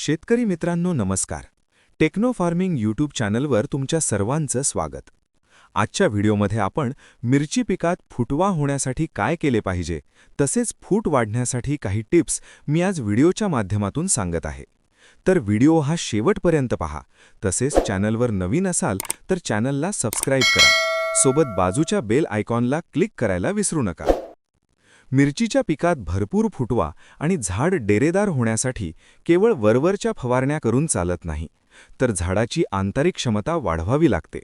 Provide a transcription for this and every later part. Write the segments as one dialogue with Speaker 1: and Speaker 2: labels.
Speaker 1: शेतकरी मित्रांनो नमस्कार. टेक्नो फार्मिंग यूट्यूब चॅनलवर तुमच्या सर्वांचं स्वागत. आजच्या व्हिडिओमध्ये आपण मिरची पिकात फुटवा होण्यासाठी काय केले पाहिजे, तसेच फूट वाढण्यासाठी काही टिप्स मी आज व्हिडिओच्या माध्यमातून सांगत आहे. तर व्हिडिओ हा शेवटपर्यंत पहा. तसेच चॅनलवर नवीन असाल तर चॅनलला सबस्क्राईब करा. सोबत बाजूच्या बेल आयकॉनला क्लिक करायला विसरू नका. मिरचीच्या पिकात भरपूर फुटवा आणि झाड डेरेदार होण्यासाठी केवळ वरवरच्या फवारण्या करून चालत नाही, तर झाडाची आंतरिक क्षमता वाढवावी लागते.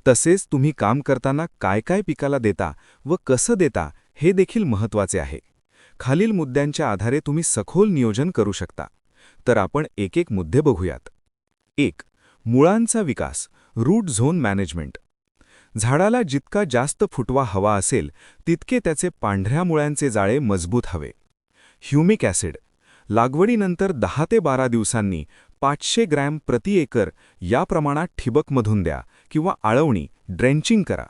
Speaker 1: तसेच तुम्ही काम करताना काय काय पिकाला देता व कसं देता हे देखील महत्त्वाचे आहे. खालील मुद्द्यांच्या आधारे तुम्ही सखोल नियोजन करू शकता. तर आपण एक एक मुद्दे बघूयात. 1. मुळांचा विकास, रूट झोन मॅनेजमेंट. झाडाला जितका जास्त फुटवा हवा असेल तितके त्याचे पांढऱ्या मुळ्यांचे जाळे मजबूत हवे. ह्युमिक ॲसिड लागवडीनंतर 10 ते 12 दिवसांनी 500 ग्रॅम प्रति एकर या प्रमाणात ठिबकमधून द्या किंवा आळवणी ड्रेंचिंग करा.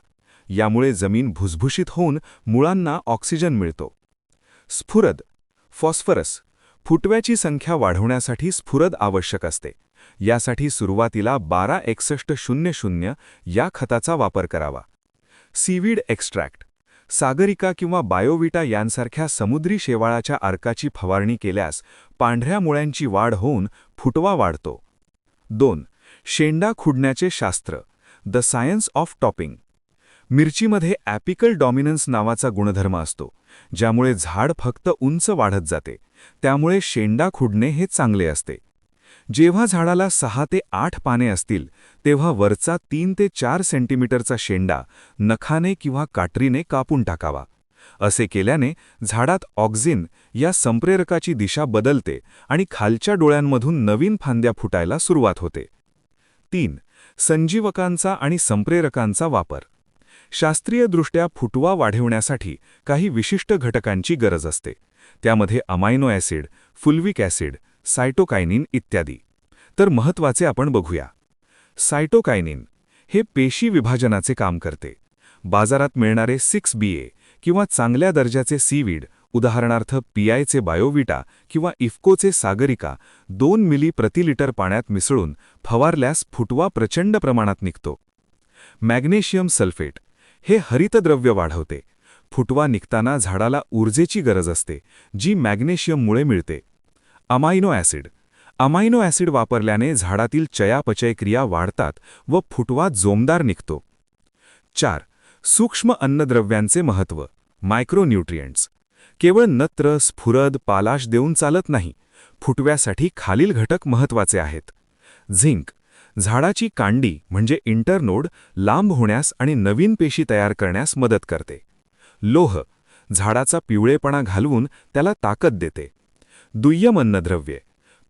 Speaker 1: यामुळे जमीन भुसभुशीत होऊन मुळांना ऑक्सिजन मिळतो. स्फुरद फॉस्फरस फुटव्याची संख्या वाढवण्यासाठी स्फुरद आवश्यक असते. यासाठी सुरुवातीला 126100 या खताचा वापर करावा. सीवीड एक्स्ट्रॅक्ट सागरिका किंवा बायोविटा यांसारख्या समुद्री शेवाळाच्या अर्काची फवारणी केल्यास पांढऱ्या मुळ्यांची वाढ होऊन फुटवा वाढतो. 2. शेंडा खुडण्याचे शास्त्र, द सायन्स ऑफ टॉपिंग. मिरचीमध्ये ॲपिकल डॉमिनन्स नावाचा गुणधर्म असतो, ज्यामुळे झाड फक्त उंच वाढत जाते. त्यामुळे शेंडा खुडणे हे चांगले असते. जेव्हा झाडाला 6 ते 8 पाने असतील तेव्हा वरचा 3 ते 4 सेंटीमीटरचा शेंडा नखाने किंवा काटरीने कापून टाकावा. असे केल्याने झाडात ऑक्सिन या संप्रेरकाची दिशा बदलते आणि खालच्या डोळ्यांमधून नवीन फांद्या फुटायला सुरुवात होते. 3. संजीवकांचा आणि संप्रेरकांचा वापर. शास्त्रीयदृष्ट्या फुटवा वाढवण्यासाठी काही विशिष्ट घटकांची गरज असते. त्यामध्ये amino acid, fulvic acid, cytokinin इत्यादी. तर महत्त्वाचे आपण बघूया. सायटोकायनिन हे पेशी विभाजनाचे काम करते. बाजारात मिळणारे 6BA किंवा चांगल्या दर्जाचे सीवीड, उदाहरणार्थ PIचे बायोविटा किंवा इफ्कोचे सागरिका 2 मिली प्रति लिटर पाण्यात मिसळून फवारल्यास फुटवा प्रचंड प्रमाणात निघतो. मॅग्नेशियम सल्फेट हे हरितद्रव्य वाढवते. फुटवा निघताना झाडाला ऊर्जेची गरज असते, जी मॅग्नेशियममुळे मिळते. अमायनो ॲसिड वापरल्याने झाडातील चयापचय क्रिया वाढतात व फुटवा जोमदार निघतो. 4. सूक्ष्म अन्नद्रव्यांचे महत्त्व, मायक्रोन्यूट्रिएंट्स. केवळ नत्र, स्फुरद, पालाश देऊन चालत नाही. फुटव्यासाठी खालील घटक महत्त्वाचे आहेत. झिंक झाडाची कांडी म्हणजे इंटरनोड लांब होण्यास आणि नवीन पेशी तयार करण्यास मदत करते. लोह झाडाचा पिवळेपणा घालवून त्याला ताकद देते. दुय्यम अन्नद्रव्ये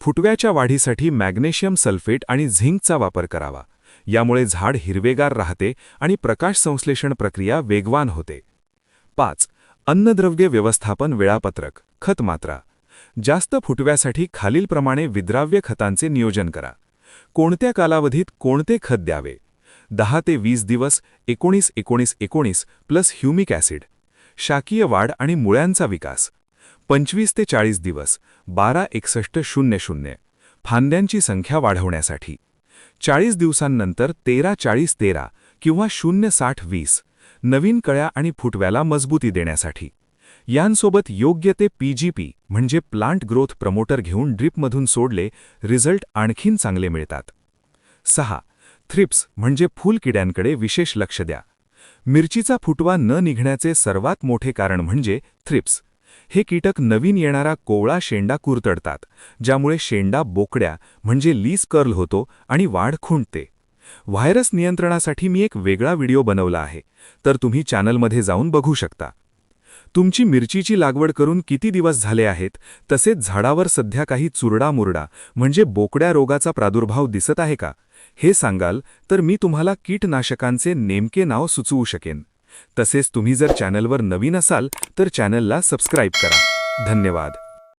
Speaker 1: फुटव्याच्या वाढीसाठी मॅग्नेशियम सल्फेट आणि झिंकचा वापर करावा. यामुळे झाड हिरवेगार राहते आणि प्रकाश संश्लेषण प्रक्रिया वेगवान होते. 5. अन्नद्रव्य व्यवस्थापन वेळापत्रक, खत मात्रा. जास्त फुटव्यासाठी खालीलप्रमाणे विद्राव्य खतांचे नियोजन करा. कोणत्या कालावधीत कोणते खत द्यावे? 10 ते 20 दिवस 19-19-19 प्लस ह्युमिक ॲसिड. शाकीय वाढ आणि मुळ्यांचा विकास 25 ते 40 दिवस 12-6100. फांद्यांची संख्या वाढवण्यासाठी 40 दिवसांनंतर 13-40-13 किंवा 0-60-20. नवीन कळ्या आणि फुटव्याला मजबूती देण्यासाठी. यांसोबत योग्य ते PGP म्हणजे प्लांट ग्रोथ प्रमोटर घेऊन ड्रिपमधून सोडले रिझल्ट आणखीन चांगले मिळतात. 6. थ्रिप्स म्हणजे फुलकिड्यांकडे विशेष लक्ष द्या. मिरचीचा फुटवा न निघण्याचे सर्वात मोठे कारण म्हणजे थ्रिप्स. हे कीटक नवीन येणारा कोवळा शेंडा कुरतडतात, ज्यामुळे शेंडा बोकड्या म्हणजे लीस कर्ल होतो आणि वाढ खुंटते. व्हायरस नियंत्रणासाठी मी एक वेगळा व्हिडिओ बनवला आहे, तर तुम्ही चॅनलमध्ये जाऊन बघू शकता. तुमची मिरचीची लागवड करून किती दिवस झाले आहेत, तसेच झाडावर सध्या काही चुरडामुरडा म्हणजे बोकड्या रोगाचा प्रादुर्भाव दिसत आहे का, हे सांगाल तर मी तुम्हाला कीटनाशकांचे नेमके नाव सुचवू शकेन. तसेच तुम्ही जर चॅनलवर नवीन असाल तर चॅनलला सबस्क्राईब करा. धन्यवाद.